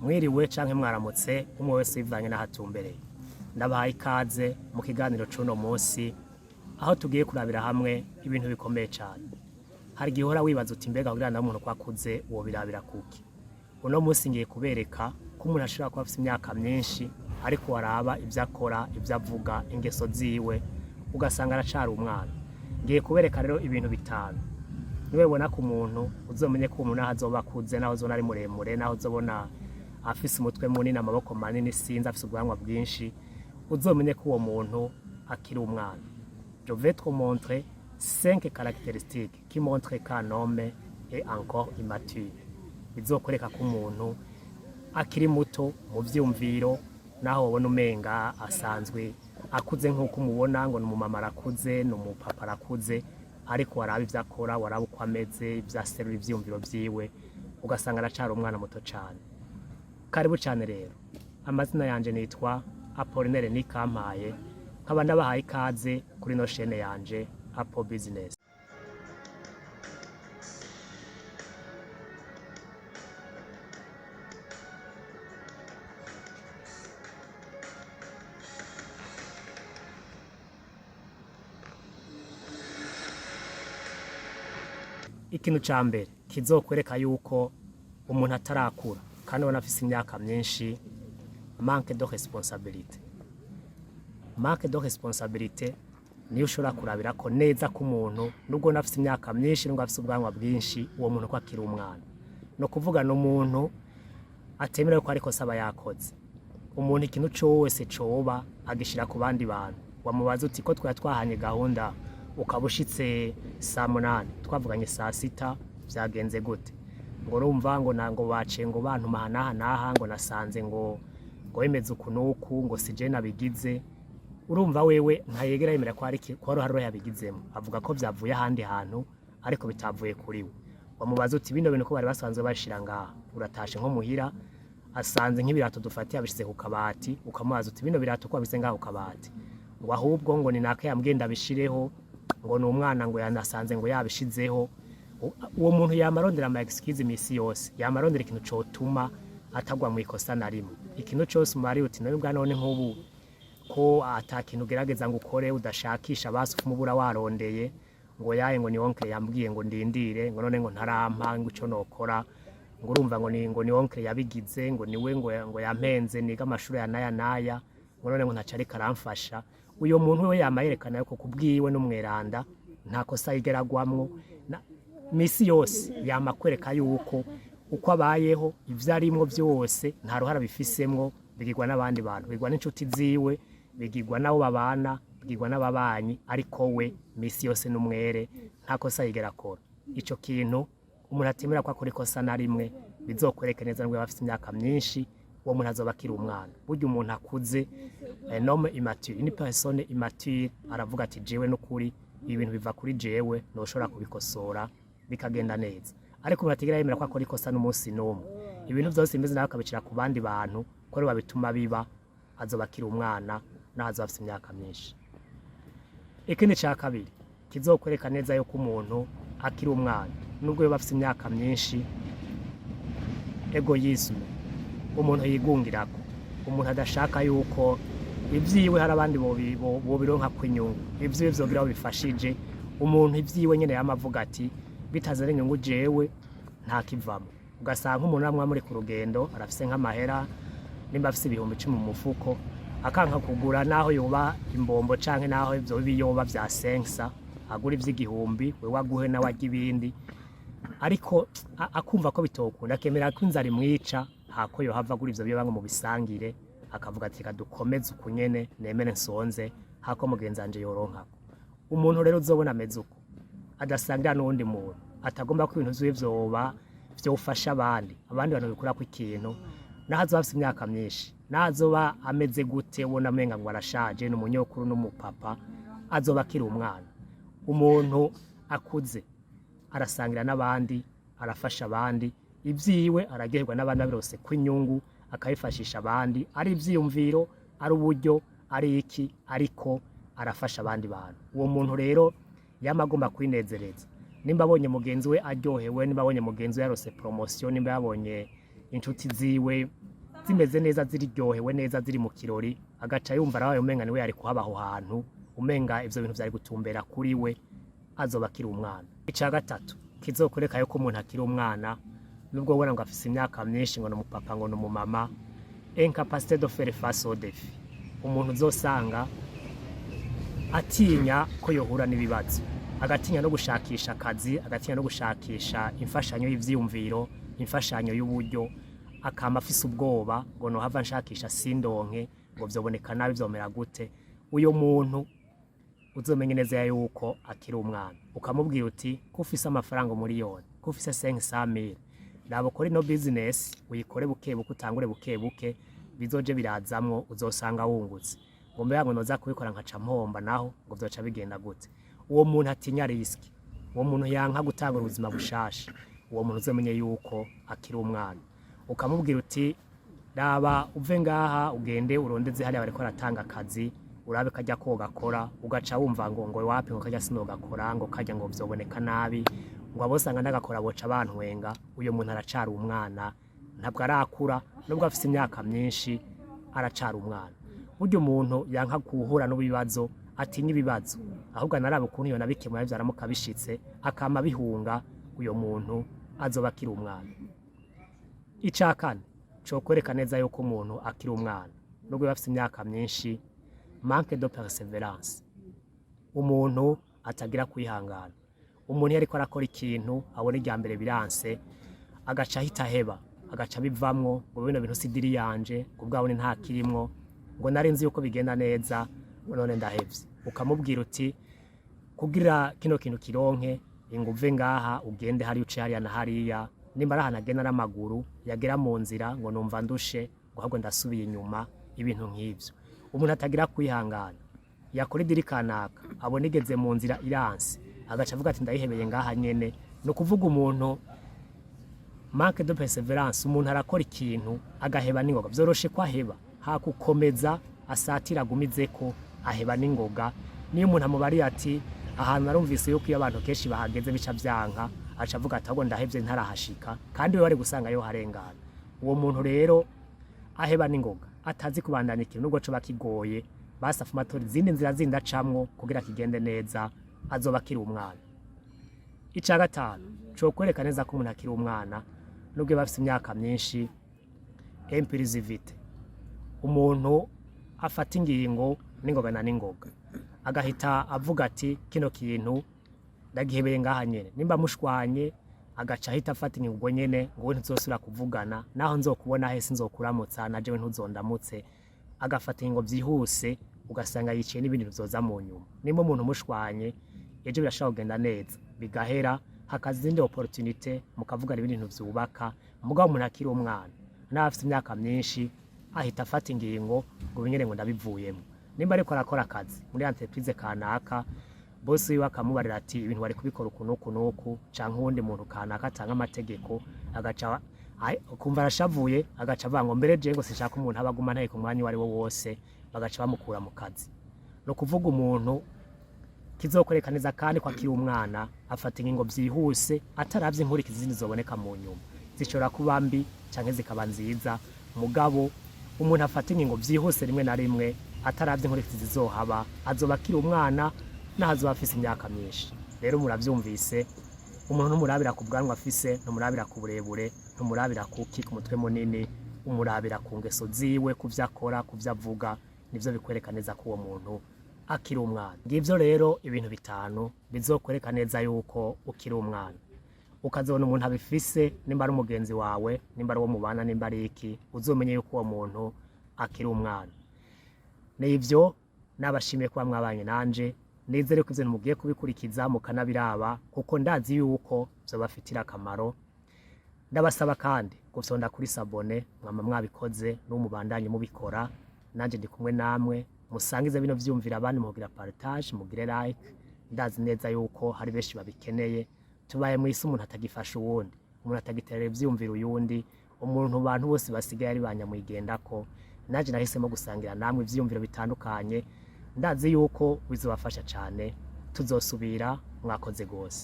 Mwiriwe canke mwaramutse umwe wese bivanye n'ahatumbereye. Ndabahaye ikaze mu kiganiro c'uno munsi aho tugiye kurabira hamwe ibintu bikomeye cyane. Hari igihe uhora wibaza uti mbega kugira ngo umuntu kwakuze uwo birabira kuki. Uno munsi ngiye kubereka ko umuntu ashobora kuba afite imyaka myinshi ariko waraba ivyo akora, ivyo avuga, ingeso ziwe ugasanga aracari umwana. Ngiye kubereka rero ibintu bitanu. Niwebona ku muntu uzomenye ko umuntu azoba akuze naho uzona ari muremure naho uzobona afise umutwe munini amaboko manini sinzi afise ubwanwa bwinshi uzomenye ko uwo muntu akiri umwana. Je vais te montrer 5 caractéristiques qui montrent qu'un homme est encore immature. Bizokwereka ko umuntu akiri muto mu vyumviro naho ubona umenga asanzwe akuze nk'uko umubona ngo ni umumama arakuze ni umupapa arakuze ariko waraba ivyo akora waraba uko ameze ivyo aserura ivyumviro vyiwe ugasanga aracari umwana muto cane. Karibu cyane rero. Amazina yanje nitwa Apollinaire Nikampaye. Nkaba ndabahaye ikaze kuri no chaîne yanje Apo Business. Ikintu ca mbere kizokwereka yuko umuntu atarakura kandi ubona afise imyaka myinshi, manque de responsabilité. Manque de responsabilité niyo ushobora kurabira ko neza ko umuntu nubwo nafise imyaka myinshi nubwo afise ubwanwa bwinshi uwo muntu ko akiri umwana. No kuvuga no muntu atemera ko ariko saba yakoze. Umuntu ikintu cyose coba agishira ku bandi bantu. Wamubaza uti ko twahanye gahunda ukabushitse saa 8 twavuganye saa 6 vyagenze gute? Ngo urumva ngo nango bace ngo bantu mahanaha ngo nasanze ngo wemeze ukunuku ngo sije nabigize. Urumva wewe ntayegera yemera ko ari ko haro yabigizemo. Avuga ko vyavuye ahandi hantu ariko bitavuye kuri we. Wamubaza uti bino bintu ko bari basanzwe bashira ngaha uratashe nko muhira asanze nk'ibirato dufatiye abishize ku kabati ukamubaza uti bino birato ko abise ngaha ku kabati ngo ahubwo ngo ni naka yambwenda bishireho ngo ni umwana ngo yanasanze ngo yabishizeho. Uwo muntu yamarondera ama excuse imisi yose yamarondera ikintu cotuma atagwa mu ikosa na rimwe. Ikintu cyose umari uti none bwa none nk'ubu ko atakintu gerageza ngo ukore udashakisha basufu mubura warondeye ngo yaye ngo ni oncle yambwiye ngo ndindire ngo none ngo ntarampa ngo ico nokora ngo urumva ngo ni oncle yabigize ngo niwe ngo yampenze niga amashuri ya naya ngo none ngo ntacari karamfasha. Uyo muntu we yamayerekana yuko kubwiwe n'umweranda nta kosa yigeragwamwo misi yose yamakwereka yuko uko abayeho ivyo arimwo byose nta ruhara bifisemwo bigirwa n'abandi bantu bigirwa n'inshuti ziwe bigirwa nabo babana bigirwa n'ababanyi ariko we misi yose n'umwere nta kosa yigera akora. Ico kintu umuntu atemera ko akora ikosa na rimwe bizokwereka neza ngo bafite imyaka myinshi uwo muntu azoba akiri umwana. Burya umuntu akuze un homme immature, une personne immature aravuga ati jewe n'ukuri ibintu biva kuri jewe no ushobora kubikosora bikagenda neza. Ariko urategera yemera ko akora ikosa n'umunsi n'umwe ibintu byose imeze nawe akabicira ku bandi bantu ko ari babituma biba azoba akiri umwana nazo afite imyaka myinshi. Ikindi ca kabiri kizokwereka neza yuko umuntu akiri umwana nubwo yaba afite imyaka myinshi, egoisme. Umuntu yigungirako, umuntu adashaka yuko ivyiwe hari abandi bobironka kwinyungu, ivyo vyogira bifashije umuntu ivyiwe nyene yamavuga ati bitazare inyungu jewe nta kivamo. Ugasanga umuntu namwe muri ku rugendo arafise nk'amahera nimba afise ibihumbi 10 mu mufuko akanka kugura naho yoba imbombo canke naho ivyo biyoba vya 500 agura ivy'igihumbi we waguhe na wajya ibindi ariko akumva ko bitokunda akemera ko inzara imwica hako yo hava gura ivyo biyoba ngo mu bisangire akavuga ati kadukomeze ukunyene nemere nsonze hako mugenzanje yoronkako. Umuntu rero uzobona ameze uko adasangira n'undi muntu atagomba ko ibintu vyiwe vyoba vyofasha abandi bantu bikura ku ikintu nazo bafite imyaka myinshi nazoba ameze gute ubona amenga ngo arashaje n'umunyokuru n'umupapa azoba akiri umwana. Umuntu akuze arasangira n'abandi arafasha abandi ivyiwe aragerwa n'abandi birose kwinyungu akabifashisha abandi ari ivyiyumviro ari uburyo ari iki ariko arafasha abandi bantu. Uwo muntu rero yamagomba kwinezereza nimba abonye mugenzi we aryohewe nimba abonye mugenzi we yarose promotion nimba yabonye inshuti ziwe zimeze neza ziryohewe neza ziri mu kirori agaca yumva arabaye umenga niwe yari kuhaba aho hantu umenga ivyo bintu vyari gutumbera kuri we azoba akiri umwana. Ica gatatu kizokwereka yuko umuntu akiri umwana nubwo ubona ngo afise imyaka myinshi ngo n'umupapa ngo n'umumama, incapacité de faire face aux défis. Umuntu uzosanga atinya ko yohura n'ibibazo, agatinya no gushakisha akazi, agatinya no gushakisha imfashanyo y'ivyiyumviro, imfashanyo y'uburyo, akama afise ubwoba ngo nohava nshakisha sindonke ngo vyoboneka nabi vyomera gute. Uyo muntu uzomenye neza yuko akiri umwana, ukamubwira uti ko ufise amafaranga miliyoni, ko ufise 500,000, nabo kore no business uyikore buke buke, utangure buke buke, bizoje birazamwo uzosanga wungutse. Ngo mbe yango noza kubikora nkaca mpomba naho ngo vyoca bigenda gute. Uwo muntu atinya risk, uwo muntu yanka gutanga ubuzima bushasha, uwo muntu uzomenye yuko akiri umwana. Ukamubwira uti raba uve ngaha ugende urondeze hariya bariko aratanga akazi, urabe kajya ko gakora, ugaca wumva ngo wapi ngo kajya sino gakora ngo kajya ngo vyoboneka nabi, ngo abosanga ndagakora boca bantwenga. Uyo muntu aracari umwana, ntabwo arakura, nubwo afise imyaka myinshi aracari umwana. Buryo umuntu yanka kuhura n'ubibazo, atinya ibibazo, ahubwo narabe ukuntu iyo nabikemura vyaramuka bishitse akama bihunga, uyo muntu azoba akiri umwana. Ica kane cokwereka neza yuko umuntu akiri umwana nubwo afise imyaka myinshi, manque de persévérance. Umuntu atagira kwihangana, umuntu yariko arakora ikintu abone irya mbere biranse agaca ahita heba, agaca bivamwo ngo bino bintu sidiri yanje kubwabone nta kirimwo, ngo narinzi yuko bigenda neza none ndahevye. Ukamubwira uti kugira kino kintu kironke inguve ngaha ugende hari uce hariya na hariya, nimba ari ahantu agenda n'amaguru yagera mu nzira ngo numva ndushe ngo ahubwo ndasubiye inyuma, ibintu nk'ivyo. Umuntu atagira kwihangana yakora idiri kanaka abona igeze mu nzira iranse agaca avuga ati ndayihebeye ngaha nyene. No kuvuga umuntu manque de persévérance, umuntu arakora ikintu agaheba n'ingoga. Vyoroshe ko aheba, hakukomeza asatira agumizeko aheba n'ingoga. Niyo umuntu amubariye ati ahantu narumvise yuko iyo abantu kenshi bahageze bica vyanka, aca avuga ati ahubwo ndahevye ntarahashika, kandi we bari gusanga yo harengana. Uwo muntu rero aheba n'ingoga, atazi kubandanya ikintu nubwo coba kigoye, basi afuma atora izindi nzira zindi acamwo kugira kigende neza, azoba akiri umwana. Ica gatanu cokwereka neza ko umuntu akiri umwana nubwo bafise imyaka myinshi, impulsivité. Umuntu afata ingingo n'ingoga na n'ingoga, agahita avuga ati kino kintu ndagihebeye ngaha nyene, nimba mushwanye agaca ahita afata ingingo nyene ngo ntizosubira kuvugana, naho nzokubona hese nzokuramutsa na jewe ntuzondamutse. Agafata ingingo vyihuse ugasanga yiciye n'ibindi bizoza mu nyuma. Nimba umuntu mushwanye ejo birashaka kugenda neza bigahera, hakaza izindi opportunité mukavugana ibintu vyubaka. Mugabo umuntu akiri umwana n'afite imyaka myinshi ahita afata ingingo ngo binyere ngo ndabivuyemo. Nimba ariko arakora akazi muri entreprise kanaka, boss wiwe akamubarira ati ibintu bari kubikora uku nuku canke uwundi muntu kanaka atanga amategeko, agaca kumva arashavuye agaca avuga ngo mbere je ngo sinshaka umuntu abaguma ntaye ku mwanya wari wo wose, bagaca bamukura mu kazi. No kuvuga umuntu kizokwereka neza kandi ko akiri umwana afata ingingo vyihuse ataravye inkurikizi zindi zoboneka mu nyuma, zishobora kuba mbi canke zikaba nziza. Mugabo umuntu afata ingingo vyihuse rimwe na rimwe ataravye inkurikizi zizohaba, azoba akiri umwana nahazoba afise imyaka myinshi. Rero muravyumvise, umuntu ntumurabira ku bwanwa afise, ntumurabira ku burebure, ntumurabira kuki ku mutwe munini, umurabira ku ngeso ziwe, kuvyo akora, kuvyo avuga, nivyo bikwereka neza ko uwo muntu akiri umwana. Ngivyo rero ibintu bitanu bizokwereka neza yuko ukiri umwana. Ukazona umuntu abifise, nimba ari umugenzi wawe, nimba ari uwo mubana, nimba ari iki, uzomenye yuko uwo muntu akiri umwana. Nivyo nabashimiye kuba mwabanye nanje, nizere ko ivyo mugiye kubikurikiza mukanabiraba kuko ndazi yuko vyobafitira akamaro. Ndabasaba kandi gufyonda kuri sabone mwama mwabikoze n'umubandanye mubikora, nanje ndi kumwe namwe. Musangize bino vyumvira abandi, mugira partage, mugire like. Ndazi neza yuko hari benshi babikeneye. Tubaye mwisi umuntu atagifasha uwundi, umuntu atagiterera ivyumvira uyundi, umuntu bantu bose basigaye ari banyamwigendako. Nanje nahisemo gusangira namwe ivyumviro bitandukanye, ndazi yuko bizobafasha cane. Tuzosubira, mwakoze gose.